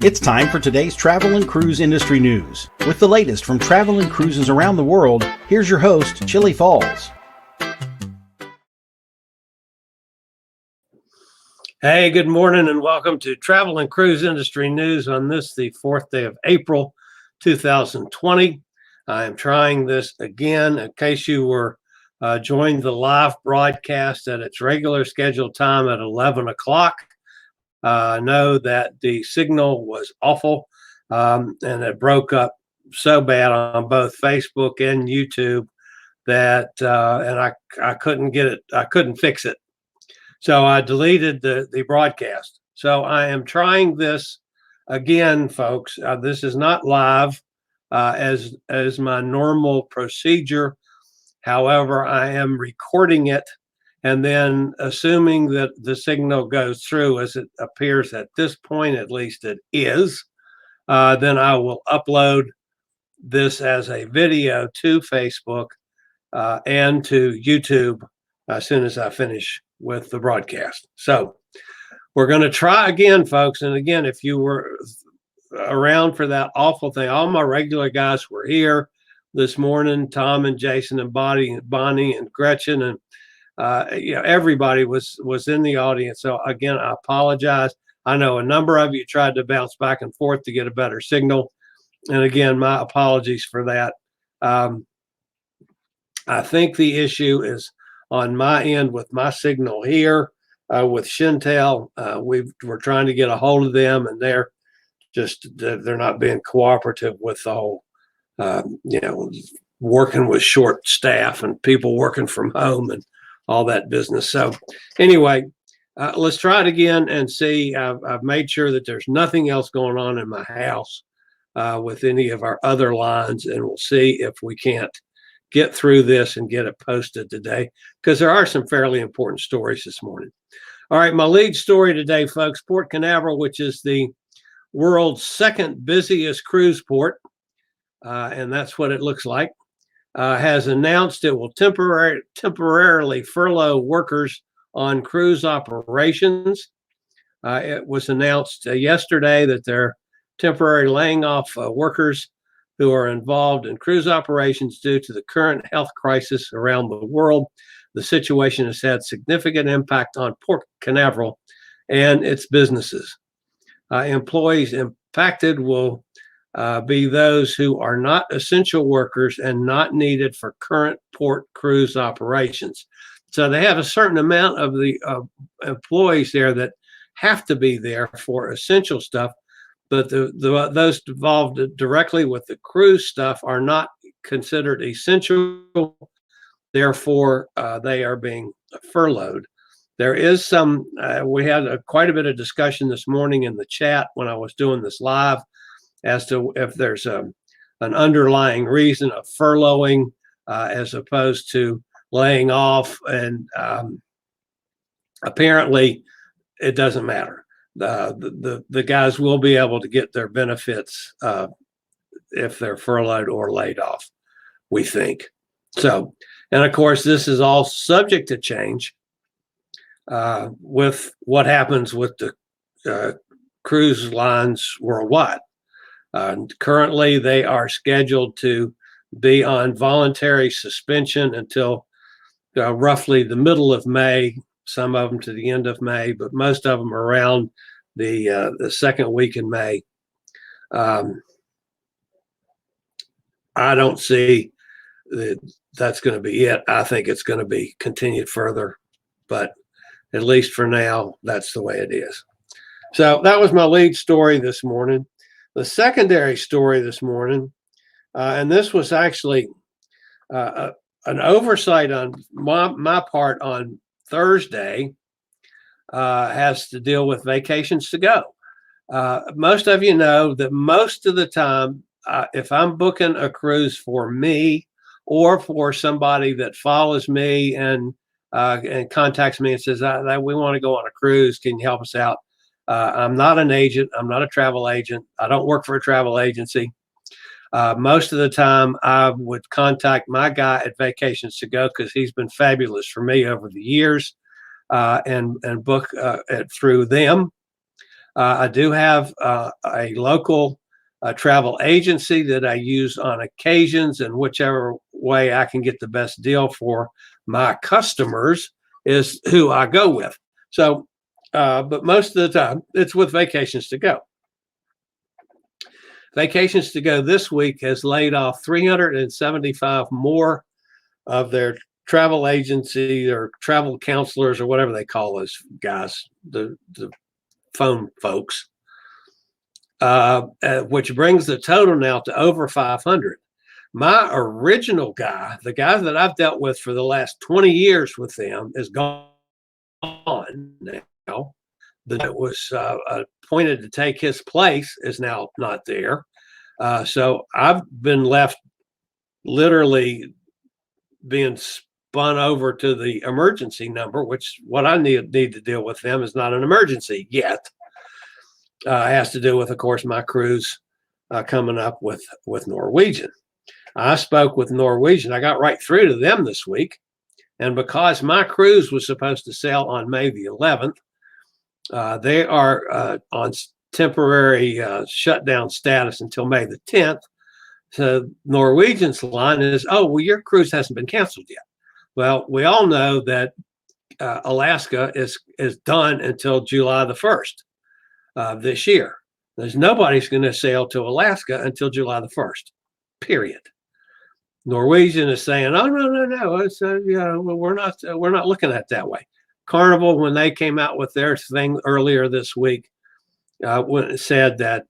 It's time for today's travel and cruise industry news. With the latest from travel and cruises around the world, here's your host, Chillie Falls. Hey, good morning and welcome to Travel and Cruise Industry News on this, the 4th day of April, 2020. I am trying this again in case you were joined the live broadcast at its regular scheduled time at 11 o'clock. I know that the signal was awful and it broke up so bad on both Facebook and YouTube that and I couldn't get it. I couldn't fix it. So I deleted the broadcast. So I am trying this again, folks. This is not live as my normal procedure. However, I am recording it. And then assuming that the signal goes through, as it appears at this point, at least it is, then I will upload this as a video to Facebook and to YouTube as soon as I finish with the broadcast. So we're going to try again, folks. And again, if you were around for that awful thing, all my regular guys were here this morning, Tom and Jason and Bonnie and Gretchen and everybody was in the audience. So again, I apologize. I know a number of you tried to bounce back and forth to get a better signal. And again, my apologies for that. I think the issue is on my end with my signal here with Shintel. We're trying to get a hold of them and they're not being cooperative with the whole, working with short staff and people working from home and all that business. So anyway, let's try it again and see. I've made sure that there's nothing else going on in my house with any of our other lines, and we'll see if we can't get through this and get it posted today, because there are some fairly important stories this morning. All right, my lead story today, folks, Port Canaveral, which is the world's second busiest cruise port, and that's what it looks like, has announced it will temporarily furlough workers on cruise operations. It was announced yesterday that they're temporarily laying off workers who are involved in cruise operations due to the current health crisis around the world. The situation has had significant impact on Port Canaveral and its businesses. Employees impacted will be those who are not essential workers and not needed for current port cruise operations. So they have a certain amount of the employees there that have to be there for essential stuff, but those involved directly with the cruise stuff are not considered essential. Therefore, they are being furloughed. There is some, we had quite a bit of discussion this morning in the chat when I was doing this live as to if there's an underlying reason of furloughing as opposed to laying off. And apparently it doesn't matter. The guys will be able to get their benefits if they're furloughed or laid off, we think. So, and of course, this is all subject to change with what happens with the cruise lines worldwide. Currently, they are scheduled to be on voluntary suspension until roughly the middle of May, some of them to the end of May, but most of them around the second week in May. I don't see that's going to be it. I think it's going to be continued further, but at least for now, that's the way it is. So that was my lead story this morning. The secondary story this morning, and this was actually an oversight on my part on Thursday, has to deal with vacations to go. Most of you know that most of the time, if I'm booking a cruise for me or for somebody that follows me and contacts me and says, we want to go on a cruise, can you help us out? I'm not an agent. I'm not a travel agent. I don't work for a travel agency. Most of the time I would contact my guy at Vacations to Go because he's been fabulous for me over the years and book it through them. I do have a local travel agency that I use on occasions, and whichever way I can get the best deal for my customers is who I go with. So, but most of the time it's with Vacations to Go. Vacations to Go this week has laid off 375 more of their travel agency or travel counselors or whatever they call those guys, the phone folks, which brings the total now to over 500. My original guy, the guy that I've dealt with for the last 20 years with them, is gone now. That was appointed to take his place is now not there. So I've been left literally being spun over to the emergency number, which what I need to deal with them is not an emergency yet. It has to do with, of course, my cruise coming up with Norwegian. I spoke with Norwegian. I got right through to them this week. And because my cruise was supposed to sail on May the 11th, they are on temporary shutdown status until May the 10th. So Norwegian's line is, oh, well, your cruise hasn't been canceled yet. Well, we all know that Alaska is done until July the 1st this year. There's nobody's going to sail to Alaska until July the 1st, period. Norwegian is saying, oh, no. It's, we're not looking at it that way. Carnival, when they came out with their thing earlier this week, when it said that,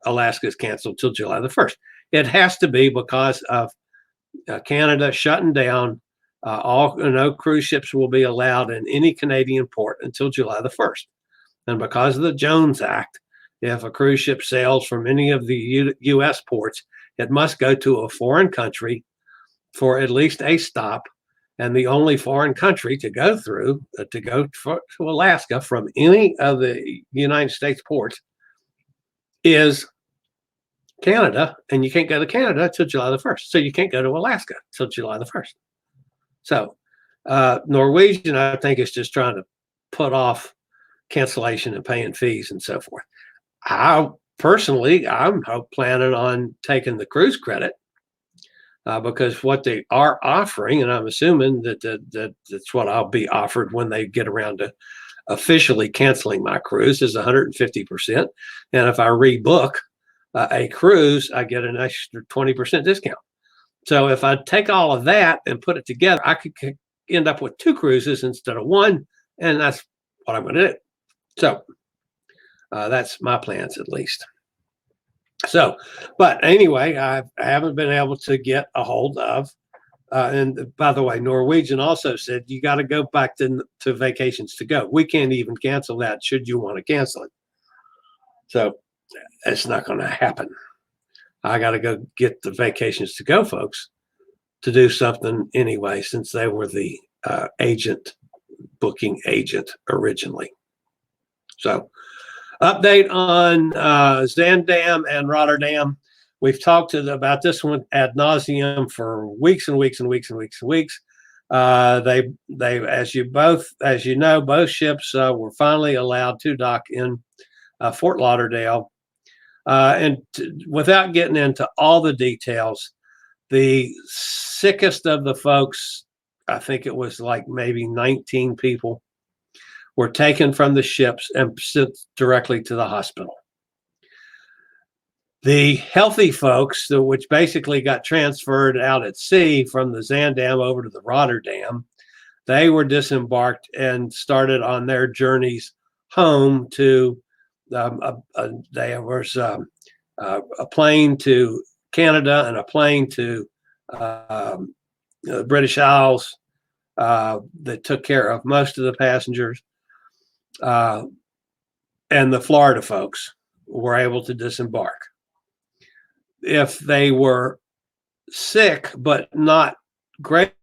Alaska is canceled till July the 1st. It has to be because of Canada shutting down. No cruise ships will be allowed in any Canadian port until July the 1st. And because of the Jones Act, if a cruise ship sails from any of the U.S. ports, it must go to a foreign country for at least a stop. And the only foreign country to go through, to Alaska from any of the United States ports is Canada. And you can't go to Canada until July the 1st. So you can't go to Alaska until July the 1st. So Norwegian, I think, is just trying to put off cancellation and paying fees and so forth. I'm planning on taking the cruise credit because what they are offering, and I'm assuming that's what I'll be offered when they get around to officially canceling my cruise, is 150%. And if I rebook a cruise, I get an extra 20% discount. So if I take all of that and put it together, I could end up with 2 cruises instead of 1, and that's what I'm going to do. So that's my plans, at least. So, but anyway, I haven't been able to get a hold of. And by the way, Norwegian also said you got to go back to Vacations to Go. We can't even cancel that should you want to cancel it. So it's not going to happen. I got to go get the Vacations to Go folks to do something anyway, since they were the booking agent originally. So update on Zaandam and Rotterdam. We've talked about this one ad nauseum for weeks and weeks and weeks and weeks and weeks. They, as you know, both ships were finally allowed to dock in Fort Lauderdale. Without getting into all the details, the sickest of the folks, I think it was like maybe 19 people, were taken from the ships and sent directly to the hospital. The healthy folks, which basically got transferred out at sea from the Zaandam over to the Rotterdam, they were disembarked and started on their journeys home to, there was a plane to Canada and a plane to the British Isles that took care of most of the passengers. And the Florida folks were able to disembark. If they were sick, but not gravely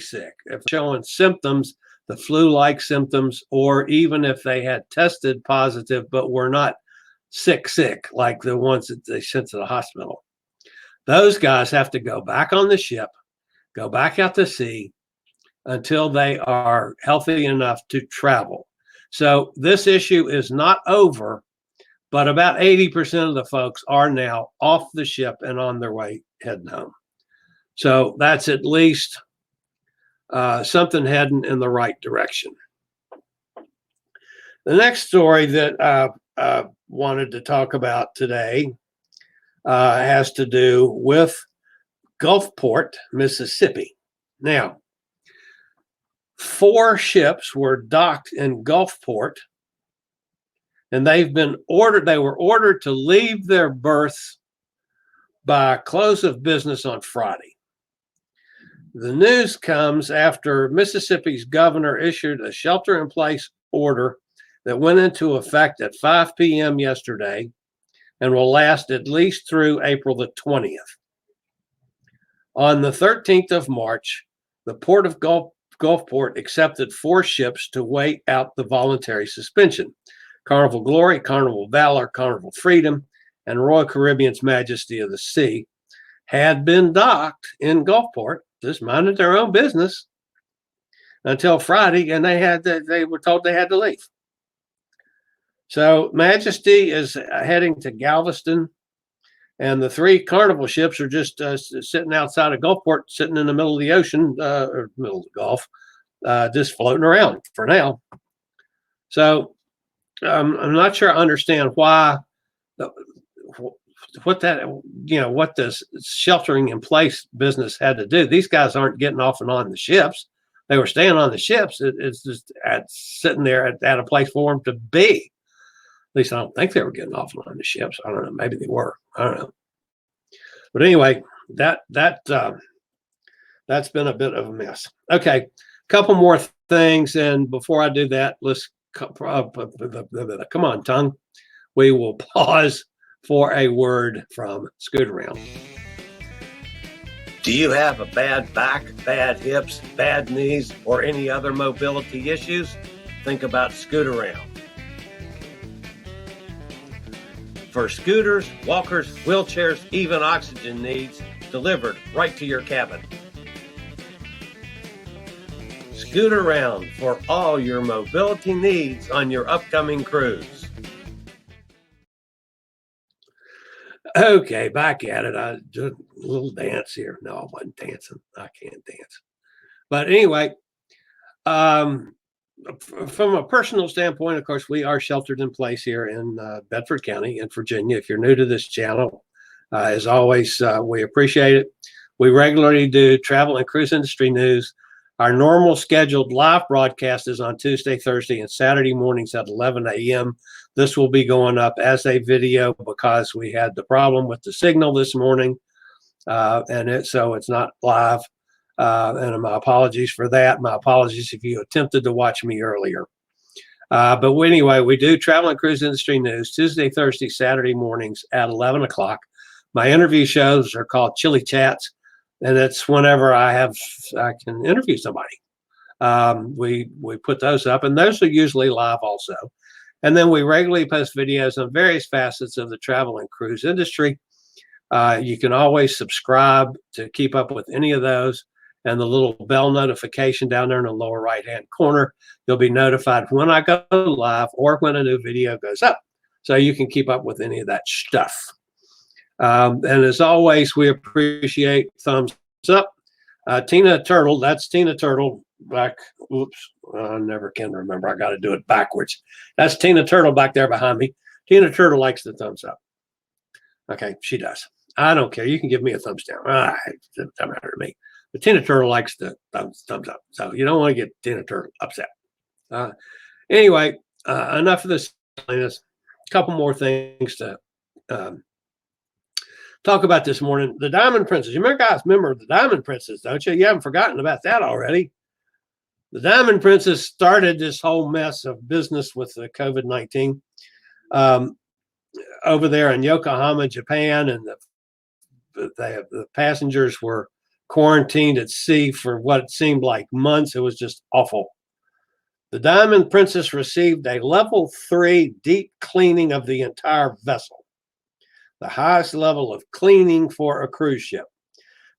sick, if showing symptoms, the flu-like symptoms, or even if they had tested positive, but were not sick, like the ones that they sent to the hospital, those guys have to go back on the ship, go back out to sea until they are healthy enough to travel. So this issue is not over, but about 80% of the folks are now off the ship and on their way heading home. So that's at least something heading in the right direction. The next story that I wanted to talk about today has to do with Gulfport, Mississippi. Now, 4 ships were docked in Gulfport, and they were ordered to leave their berths by close of business on Friday. The news comes after Mississippi's governor issued a shelter-in-place order that went into effect at 5 p.m. yesterday and will last at least through April the 20th. On the 13th of March, the Port of Gulfport accepted 4 ships to wait out the voluntary suspension. Carnival Glory, Carnival Valor, Carnival Freedom, and Royal Caribbean's Majesty of the Sea had been docked in Gulfport, just minding their own business until Friday, and they were told they had to leave. So Majesty is heading to Galveston, and the 3 Carnival ships are just sitting outside of Gulfport, sitting in the middle of the ocean, or middle of the Gulf, just floating around for now. So I'm not sure I understand why, what this sheltering in place business had to do. These guys aren't getting off and on the ships. They were staying on the ships. It's just sitting there at a place for them to be. At least I don't think they were getting off and on the ships. I don't know. Maybe they were. I don't know. But anyway, that's been a bit of a mess. Okay, a couple more things, and before I do that, let's come on, tongue. We will pause for a word from Scootaround. Do you have a bad back, bad hips, bad knees, or any other mobility issues? Think about Scootaround. For scooters, walkers, wheelchairs, even oxygen needs, delivered right to your cabin. Scootaround for all your mobility needs on your upcoming cruise. Okay, back at it. I did a little dance here. No, I wasn't dancing. I can't dance. But anyway, from a personal standpoint, of course, we are sheltered in place here in Bedford County in Virginia. If you're new to this channel, as always, we appreciate it. We regularly do travel and cruise industry news. Our normal scheduled live broadcast is on Tuesday, Thursday, and Saturday mornings at 11 a.m. This will be going up as a video because we had the problem with the signal this morning, so it's not live. And my apologies for that. My apologies if you attempted to watch me earlier. But anyway, we do travel and cruise industry news Tuesday, Thursday, Saturday mornings at 11 o'clock. My interview shows are called Chillie Chats, and it's whenever I can interview somebody. We put those up, and those are usually live also. And then we regularly post videos on various facets of the travel and cruise industry. You can always subscribe to keep up with any of those. And the little bell notification down there in the lower right-hand corner, you'll be notified when I go live or when a new video goes up. So you can keep up with any of that stuff. And as always, we appreciate thumbs up. Tina Turtle, that's Tina Turtle back. Oops, I never can remember. I got to do it backwards. That's Tina Turtle back there behind me. Tina Turtle likes the thumbs up. Okay, she does. I don't care. You can give me a thumbs down. It doesn't matter to me. But Tina Turtle likes the thumbs up. So you don't want to get Tina Turtle upset. Anyway, enough of this. A couple more things to talk about this morning. The Diamond Princess. You remember the Diamond Princess, don't you? You haven't forgotten about that already. The Diamond Princess started this whole mess of business with the COVID-19 over there in Yokohama, Japan, and the passengers were quarantined at sea for what seemed like months. It was just awful. The Diamond Princess received a level 3 deep cleaning of the entire vessel, the highest level of cleaning for a cruise ship.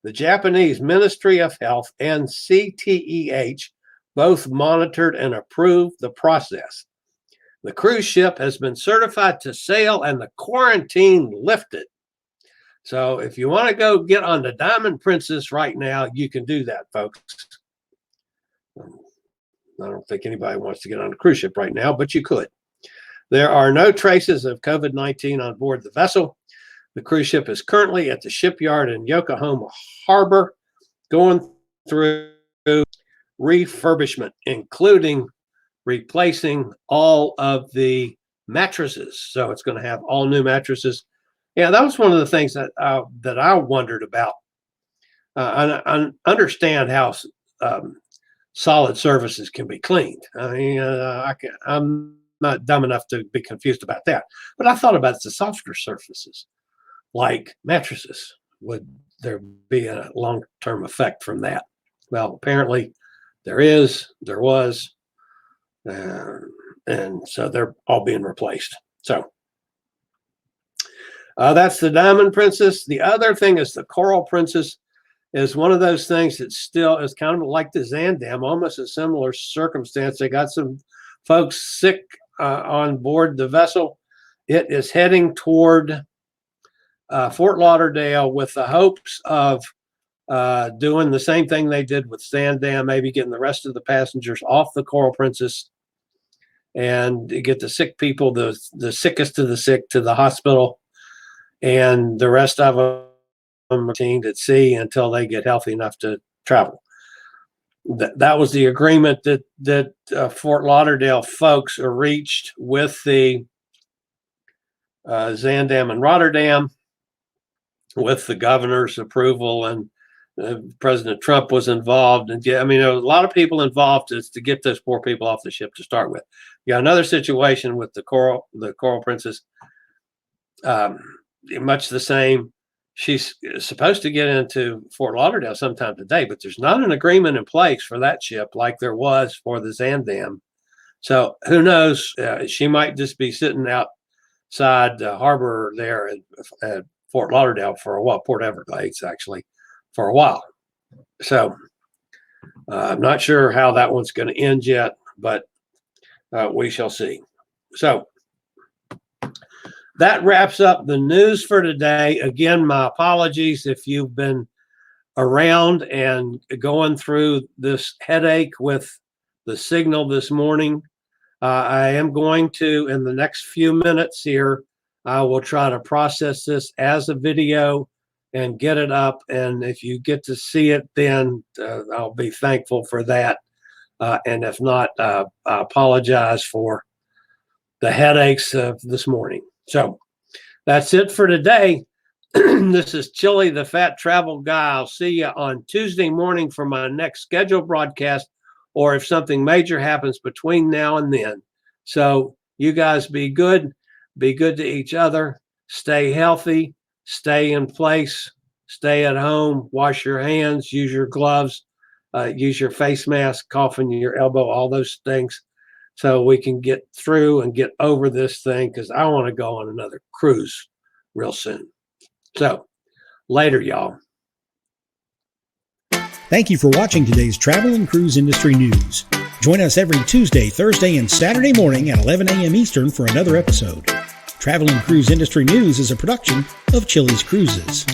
The Japanese Ministry of Health and CTEH both monitored and approved the process. The cruise ship has been certified to sail and the quarantine lifted. So if you want to go get on the Diamond Princess right now, you can do that, folks. I don't think anybody wants to get on a cruise ship right now, but you could. There are no traces of COVID-19 on board the vessel. The cruise ship is currently at the shipyard in Yokohama Harbor, going through refurbishment, including replacing all of the mattresses. So it's going to have all new mattresses. Yeah, that was one of the things that I wondered about. I understand how solid surfaces can be cleaned. I mean, I'm not dumb enough to be confused about that. But I thought about the softer surfaces, like mattresses. Would there be a long-term effect from that? Well, apparently there was, and so they're all being replaced. So that's the Diamond Princess. The other thing is the Coral Princess is one of those things that still is kind of like the Zaandam, almost a similar circumstance. They got some folks sick on board the vessel. It is heading toward Fort Lauderdale with the hopes of doing the same thing they did with Zaandam, maybe getting the rest of the passengers off the Coral Princess and get the sick people, the sickest of the sick, to the hospital, and the rest of them retained at sea until they get healthy enough to travel. That was the agreement that Fort Lauderdale folks reached with the Zaandam and Rotterdam, with the governor's approval, and President Trump was involved. And I mean, there were a lot of people involved to get those poor people off the ship to start with. You got another situation with the Coral Princess, much the same. She's supposed to get into Fort Lauderdale sometime today, but there's not an agreement in place for that ship like there was for the Zaandam. So who knows? She might just be sitting outside the harbor there at Fort Lauderdale for a while, Port Everglades, actually, for a while. So I'm not sure how that one's going to end yet, but we shall see. So that wraps up the news for today. Again, my apologies if you've been around and going through this headache with the signal this morning. I am going to, in the next few minutes here, I will try to process this as a video and get it up. And if you get to see it, then I'll be thankful for that. And if not, I apologize for the headaches of this morning. So that's it for today. This is Chillie, the Fat Travel Guy. I'll see you on Tuesday morning for my next scheduled broadcast, or if something major happens between now and then. So you guys be good to each other, stay healthy, stay in place, stay at home, wash your hands, use your gloves, use your face mask, cough in your elbow, all those things, so we can get through and get over this thing, because I want to go on another cruise real soon. So later, y'all. Thank you for watching today's travel and cruise industry news. Join us every Tuesday, Thursday, and Saturday morning at 11 a.m. Eastern for another episode. Travel and Cruise Industry News is a production of Chillie's Cruises.